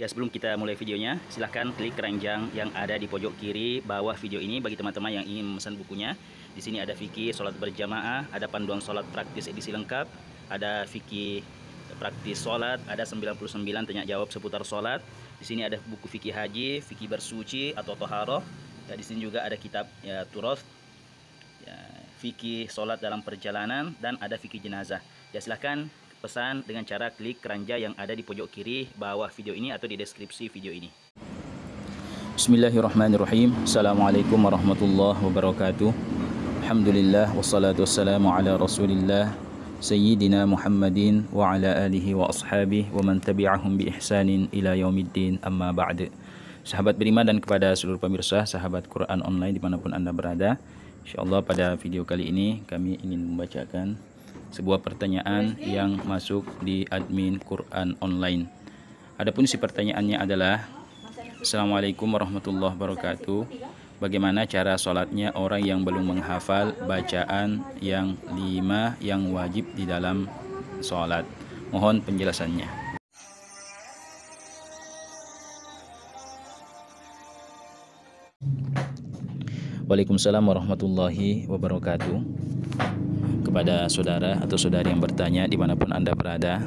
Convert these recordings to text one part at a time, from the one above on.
Ya, sebelum kita mulai videonya, silahkan klik keranjang yang ada di pojok kiri bawah video ini bagi teman-teman yang ingin memesan bukunya. Di sini ada fikih sholat berjamaah, ada panduan sholat praktis edisi lengkap, ada fikih praktis sholat, ada 99 tanya jawab seputar sholat. Di sini ada buku fikih haji, fikih bersuci atau toharoh. Ya, di sini juga ada kitab ya turoth, ya, fikih sholat dalam perjalanan, dan ada fikih jenazah. Ya, silahkan pesan dengan cara klik keranjang yang ada di pojok kiri bawah video ini atau di deskripsi video ini. Bismillahirrahmanirrahim. Assalamualaikum warahmatullahi wabarakatuh. Alhamdulillah wassalatu wassalamu ala Rasulillah Sayyidina Muhammadin wa ala alihi wa ashabihi wa man tabi'ahum bi ihsanin ila yaumiddin, amma ba'd. Sahabat beriman dan kepada seluruh pemirsa sahabat Quran online dimanapun Anda berada, insyaallah pada video kali ini kami ingin membacakan sebuah pertanyaan yang masuk di admin Quran online. Adapun si pertanyaannya adalah, Assalamualaikum warahmatullahi wabarakatuh. Bagaimana cara sholatnya orang yang belum menghafal bacaan yang 5 yang wajib di dalam sholat? Mohon penjelasannya. Waalaikumsalam warahmatullahi wabarakatuh. Kepada saudara atau saudari yang bertanya dimanapun Anda berada,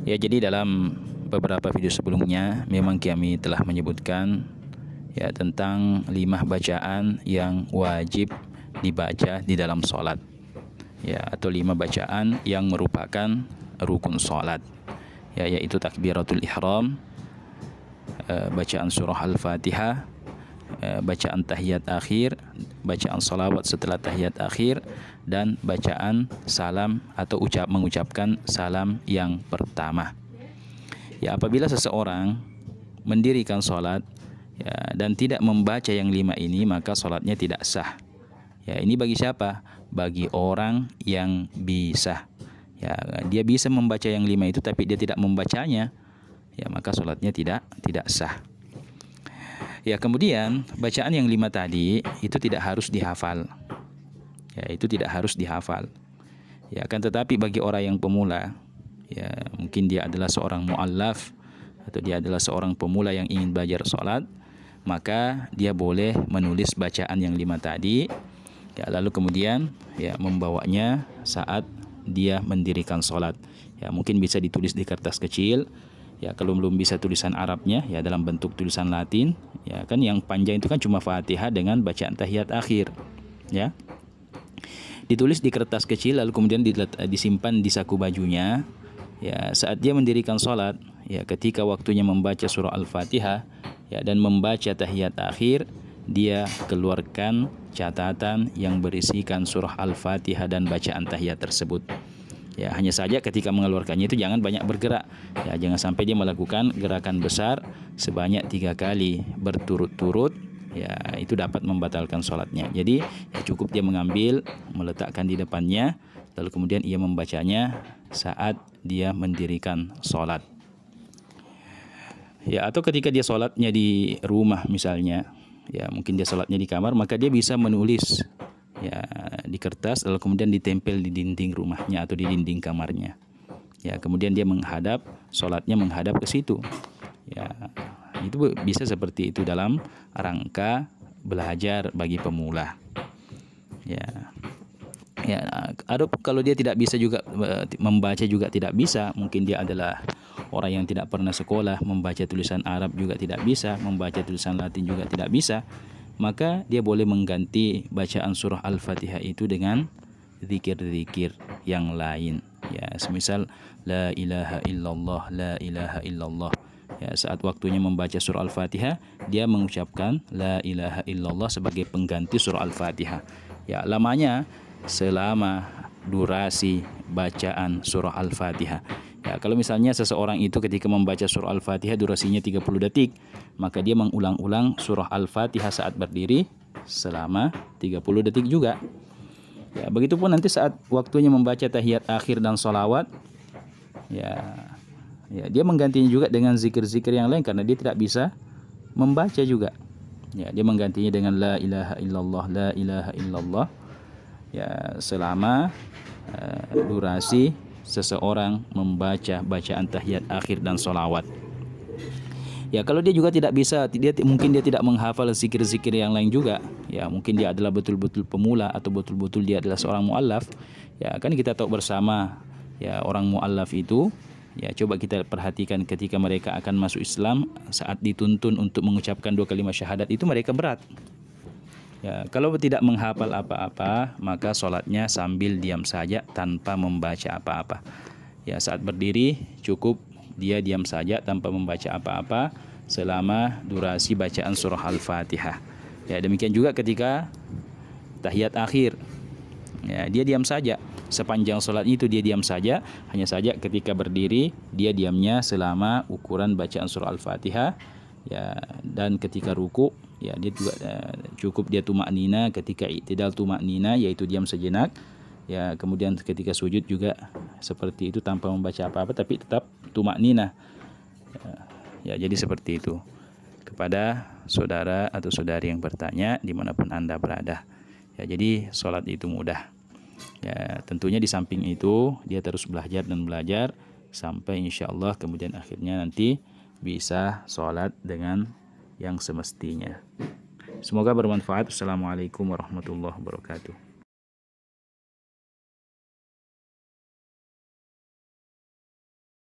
ya, jadi dalam beberapa video sebelumnya memang kami telah menyebutkan ya tentang 5 bacaan yang wajib dibaca di dalam sholat, ya, atau 5 bacaan yang merupakan rukun sholat, ya, yaitu takbiratul ihram, bacaan surah al-fatihah, bacaan tahiyat akhir, bacaan salawat setelah tahiyat akhir, dan bacaan salam atau mengucapkan salam yang pertama. Ya, apabila seseorang mendirikan sholat ya, dan tidak membaca yang 5 ini, maka sholatnya tidak sah. Ya, ini bagi siapa? Bagi orang yang bisa. Ya, dia bisa membaca yang 5 itu tapi dia tidak membacanya, ya, maka sholatnya tidak sah. Ya, kemudian bacaan yang 5 tadi itu tidak harus dihafal. Ya, itu tidak harus dihafal. Ya, akan tetapi bagi orang yang pemula, ya, mungkin dia adalah seorang muallaf atau dia adalah seorang pemula yang ingin belajar sholat, maka dia boleh menulis bacaan yang 5 tadi, ya, lalu kemudian ya membawanya saat dia mendirikan sholat. Ya, mungkin bisa ditulis di kertas kecil. Ya, kalau belum bisa tulisan Arabnya, ya dalam bentuk tulisan Latin, ya kan yang panjang itu kan cuma Fatihah dengan bacaan tahiyat akhir, ya. Ditulis di kertas kecil lalu kemudian disimpan di saku bajunya. Ya, saat dia mendirikan sholat, ya ketika waktunya membaca surah Al-Fatihah, ya, dan membaca tahiyat akhir, dia keluarkan catatan yang berisikan surah Al-Fatihah dan bacaan tahiyat tersebut. Ya, hanya saja ketika mengeluarkannya itu jangan banyak bergerak. Ya, jangan sampai dia melakukan gerakan besar sebanyak 3 kali berturut-turut. Ya, itu dapat membatalkan sholatnya. Jadi ya, cukup dia mengambil, meletakkan di depannya, lalu kemudian ia membacanya saat dia mendirikan sholat. Ya, atau ketika dia sholatnya di rumah misalnya, ya mungkin dia sholatnya di kamar, maka dia bisa menulis ya di kertas lalu kemudian ditempel di dinding rumahnya atau di dinding kamarnya. Ya, kemudian dia sholatnya menghadap ke situ. Ya, itu bisa seperti itu dalam rangka belajar bagi pemula. Ya. Ya, ada kalau dia tidak bisa juga membaca juga tidak bisa, mungkin dia adalah orang yang tidak pernah sekolah, membaca tulisan Arab juga tidak bisa, membaca tulisan Latin juga tidak bisa, maka dia boleh mengganti bacaan surah Al-Fatihah itu dengan zikir-zikir yang lain. Ya, semisal la ilaha illallah, la ilaha illallah. Ya, saat waktunya membaca surah Al-Fatihah, dia mengucapkan la ilaha illallah sebagai pengganti surah Al-Fatihah. Ya, lamanya selama durasi bacaan surah Al-Fatihah. Ya, kalau misalnya seseorang itu ketika membaca surah Al-Fatihah durasinya 30 detik, maka dia mengulang-ulang surah Al-Fatihah saat berdiri selama 30 detik juga. Ya, begitupun nanti saat waktunya membaca tahiyat akhir dan sholawat, ya dia menggantinya juga dengan zikir-zikir yang lain karena dia tidak bisa membaca juga. Ya, dia menggantinya dengan la ilaha illallah, la ilaha illallah. Ya, selama durasi seseorang membaca bacaan tahiyat akhir dan sholawat. Ya, kalau dia juga tidak bisa, mungkin dia tidak menghafal zikir-zikir yang lain juga. Ya, mungkin dia adalah betul-betul pemula atau betul-betul dia adalah seorang mu'allaf. Ya, kan kita tahu bersama ya orang mu'allaf itu, ya coba kita perhatikan ketika mereka akan masuk Islam, saat dituntun untuk mengucapkan 2 kalimat syahadat itu mereka berat. Ya, kalau tidak menghafal apa-apa, maka sholatnya sambil diam saja tanpa membaca apa-apa. Ya, saat berdiri cukup dia diam saja tanpa membaca apa-apa selama durasi bacaan surah Al-Fatihah. Ya, demikian juga ketika tahiyat akhir. Ya, dia diam saja sepanjang sholat itu, dia diam saja. Hanya saja ketika berdiri dia diamnya selama ukuran bacaan surah Al-Fatihah. Ya, dan ketika ruku ya dia juga cukup dia tumaknina. Ketika i'tidal tumaknina, yaitu diam sejenak. Ya, kemudian ketika sujud juga seperti itu tanpa membaca apa-apa, tapi tetap tumaknina. Ya, jadi seperti itu. Kepada saudara atau saudari yang bertanya dimanapun Anda berada. Ya, jadi sholat itu mudah. Ya, tentunya di samping itu dia terus belajar dan belajar sampai insya Allah kemudian akhirnya nanti bisa sholat dengan yang semestinya. Semoga bermanfaat. Assalamualaikum warahmatullahi wabarakatuh.